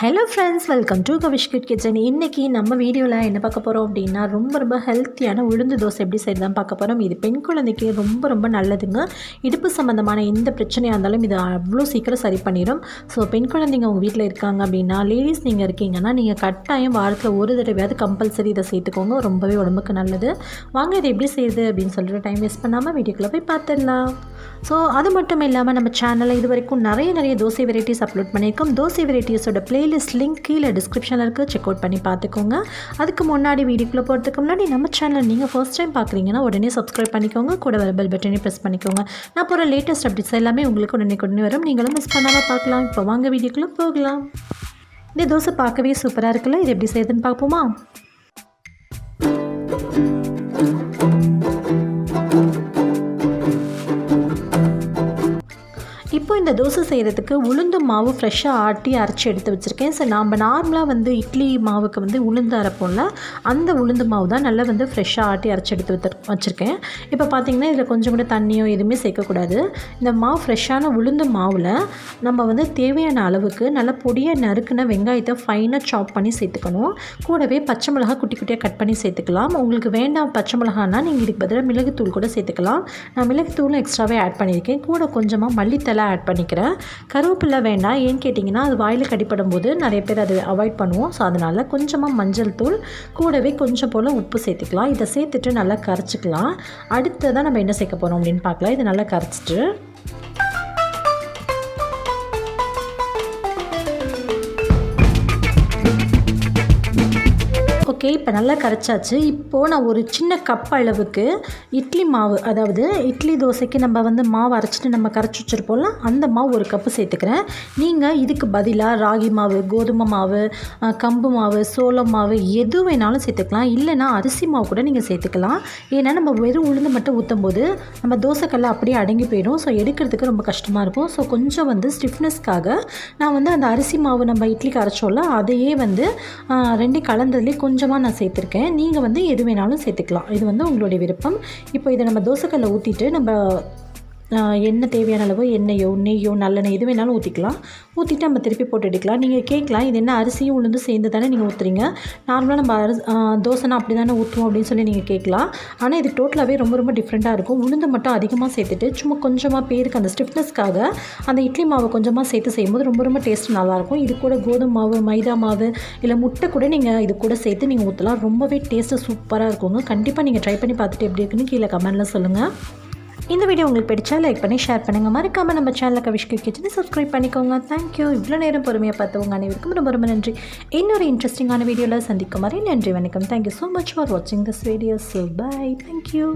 Hello friends, welcome to Kavish kitchen. இன்றைக்கி நம்ம வீடியோவில் என்ன பார்க்க போகிறோம் அப்படின்னா ரொம்ப ஹெல்த்தியான உளுந்து தோசை எப்படி செய்யறதான் பார்க்க போகிறோம். இது பெண் குழந்தைக்கு ரொம்ப நல்லதுங்க. இடுப்பு சம்மந்தமான எந்த பிரச்சனையாக இருந்தாலும் இது அவ்வளோ சீக்கிரம் சரி பண்ணிடும். ஸோ பெண் குழந்தைங்க உங்கள் வீட்டில் இருக்காங்க அப்படின்னா, லேடிஸ் நீங்கள் இருக்கீங்கன்னா நீங்கள் கட்டாயம் வாரத்தில் ஒரு தடவையாவது கம்பல்சரி இதை சேர்த்துக்கோங்க. ரொம்பவே உடம்புக்கு நல்லது. வாங்க இதை எப்படி செய்யுது அப்படின்னு சொல்லிட்டு டைம் வேஸ்ட் பண்ணாமல் வீடியோக்குள்ளே போய் பார்த்துடலாம். ஸோ அது மட்டும் இல்லாமல் நம்ம சேனலில் இது வரைக்கும் நிறைய தோசை வெரைட்டிஸ் அப்லோட் பண்ணியிருக்கோம். தோசை வெரைட்டிஸோட பிளேலிஸ்ட் லிங்க் கீழே டிஸ்கிரிப்ஷனில் இருக்குது, செக் அவுட் பண்ணி பார்த்துக்கோங்க. அதுக்கு முன்னாடி வீடியோக்குள்ளே போகிறதுக்கு முன்னாடி நம்ம சேனல் நீங்கள் ஃபர்ஸ்ட் டைம் பார்க்குறீங்கன்னா உடனே சப்ஸ்கிரைப் பண்ணிக்கோங்க. கூட வர பெல் பட்டனை ப்ரெஸ் பண்ணிக்கோங்க. நான் போகிற லேட்டஸ்ட் அப்டேட்ஸ் எல்லாமே உங்களுக்கு உடனே வரும். நீங்களும் மிஸ் பண்ணாமல் பார்க்கலாம். இப்போ வாங்க வீடியோக்குள்ளே போகலாம். இந்த தோசை பார்க்கவே சூப்பராக இருக்குல்ல. இது எப்படி செய்யுதுன்னு பார்ப்போமா? இப்போ இந்த தோசை செய்கிறதுக்கு உளுந்து மாவு ஃப்ரெஷ்ஷாக ஆட்டி அரைச்சி எடுத்து வச்சுருக்கேன். ஸோ நம்ம நார்மலாக இட்லி மாவுக்கு உளுந்து அரைப்போம்ல, அந்த உளுந்து மாவு தான் நல்லா ஃப்ரெஷ்ஷாக ஆட்டி அரைச்சி எடுத்து வச்சுருக்கேன். இப்போ பார்த்திங்கன்னா இதில் கொஞ்சம் கூட தண்ணியோ எதுவுமே சேர்க்கக்கூடாது. இந்த மாவு ஃப்ரெஷ்ஷான உளுந்து மாவில் நம்ம தேவையான அளவுக்கு நல்லா பொடியாக நறுக்குன வெங்காயத்தை ஃபைனாக சாப் பண்ணி சேர்த்துக்கணும். கூடவே பச்சை மிளகா குட்டி குட்டியாக கட் பண்ணி சேர்த்துக்கலாம். உங்களுக்கு வேண்டாம் பச்சை மிளகானா நீங்கள் இதுக்கு பதிலாக மிளகுத்தூள் கூட சேர்த்துக்கலாம். நான் மிளகுத்தூளும் எக்ஸ்ட்ராவே ஆட் பண்ணியிருக்கேன். கூட கொஞ்சமாக மல்லித்தலை ஆட் பண்ணிக்கிறேன். கருவேப்பிலை வேண்டாம். ஏன்னு கேட்டிங்கன்னா அது வாயில் கடிப்படும் போது நிறைய பேர் அதை அவாய்ட் பண்ணுவோம். ஸோ அதனால் கொஞ்சமாக மஞ்சள் தூள் கூடவே கொஞ்சம் போல் உப்பு சேர்த்துக்கலாம். இதை சேர்த்துட்டு நல்லா கரைச்சிக்கலாம். அடுத்ததான் நம்ம என்ன சேர்க்க போகிறோம் அப்படின்னு பார்க்கலாம். இதை நல்லா கரைச்சிட்டு ஓகே, இப்போ நல்லா கரைச்சாச்சு. இப்போது நான் ஒரு சின்ன கப் அளவுக்கு இட்லி மாவு, அதாவது இட்லி தோசைக்கு நம்ம மாவு அரைச்சிட்டு நம்ம கரைச்சி வச்சுருப்போம்ல, அந்த மாவு ஒரு கப்பு சேர்த்துக்கிறேன். நீங்கள் இதுக்கு பதிலாக ராகி மாவு, கோதுமை மாவு, கம்பு மாவு, சோளம் மாவு எது வேணாலும் சேர்த்துக்கலாம். இல்லைனா அரிசி மாவு கூட நீங்கள் சேர்த்துக்கலாம். ஏன்னா நம்ம வெறும் உளுந்து மட்டும் ஊற்றும் போது நம்ம தோசைக்கல்ல அப்படியே அடங்கி போயிடும். ஸோ எடுக்கிறதுக்கு ரொம்ப கஷ்டமாக இருக்கும். ஸோ கொஞ்சம் ஸ்டிஃப்னஸ்க்காக நான் அந்த அரிசி மாவு நம்ம இட்லிக்கு அரைச்சோம்ல, அதையே ரெண்டையும் கலந்ததுலேயே கொஞ்சமாக நான் சேர்த்துருக்கேன். நீங்கள் எது வேணாலும் சேர்த்துக்கலாம். இது உங்களுடைய விருப்பம். இப்போ இதை நம்ம தோசைக்கல்ல ஊற்றிட்டு நம்ம எண்ணெய் தேவையான அளவு எண்ணெயோ நெய்யோ நல்லெண்ணெய் எது வேணாலும் ஊற்றிக்கலாம். ஊற்றிட்டு நம்ம திருப்பி போட்டு எடுக்கலாம். நீங்கள் கேட்கலாம், இது என்ன அரிசியும் உளுந்து சேர்ந்து தானே நீங்கள் ஊற்றுறீங்க, நார்மலாக நம்ம தோசைனா அப்படி தானே ஊற்றுவோம் அப்படின்னு சொல்லி நீங்கள் கேட்கலாம். ஆனால் இது டோட்டலாகவே ரொம்ப டிஃப்ரெண்ட்டாக இருக்கும். உளுந்து மட்டும் அதிகமாக சேர்த்துட்டு சும்மா கொஞ்சமாக பேருக்கு அந்த ஸ்டிஃப்னஸ்க்காக அந்த இட்லி மாவை கொஞ்சமாக சேர்த்து செய்யும்போது ரொம்ப டேஸ்ட் நல்லாயிருக்கும். இது கூட கோதுமை மாவு, மைதா மாவு இல்லை முட்டை கூட நீங்கள் இது கூட சேர்த்து நீங்கள் ஊற்றலாம். ரொம்பவே டேஸ்ட்டு சூப்பராக இருக்குங்க. கண்டிப்பாக நீங்கள் ட்ரை பண்ணி பார்த்துட்டு எப்படி இருக்குன்னு கீழே கமெண்ட்டில் சொல்லுங்கள். இந்த வீடியோ உங்களுக்கு பிடிச்சா லைக் பண்ணி ஷேர் பண்ணுங்கள். மறக்காமல் நம்ம சேனலில் கவிஷ் கிச்சனை சப்ஸ்கிரைப் பண்ணிக்கோங்க. தேங்க்யூ. இவ்வளோ நேரம் பொறுமையாக பார்த்தவங்க அனைவருக்கும் ரொம்ப நன்றி. இன்னொரு இன்ட்ரெஸ்டிங்கான வீடியோவில் சந்திக்கும் மாதிரி நன்றி, வணக்கம். தேங்க்யூ ஸோ மச் ஃபார் வாட்சிங் this video. So bye. Thank you.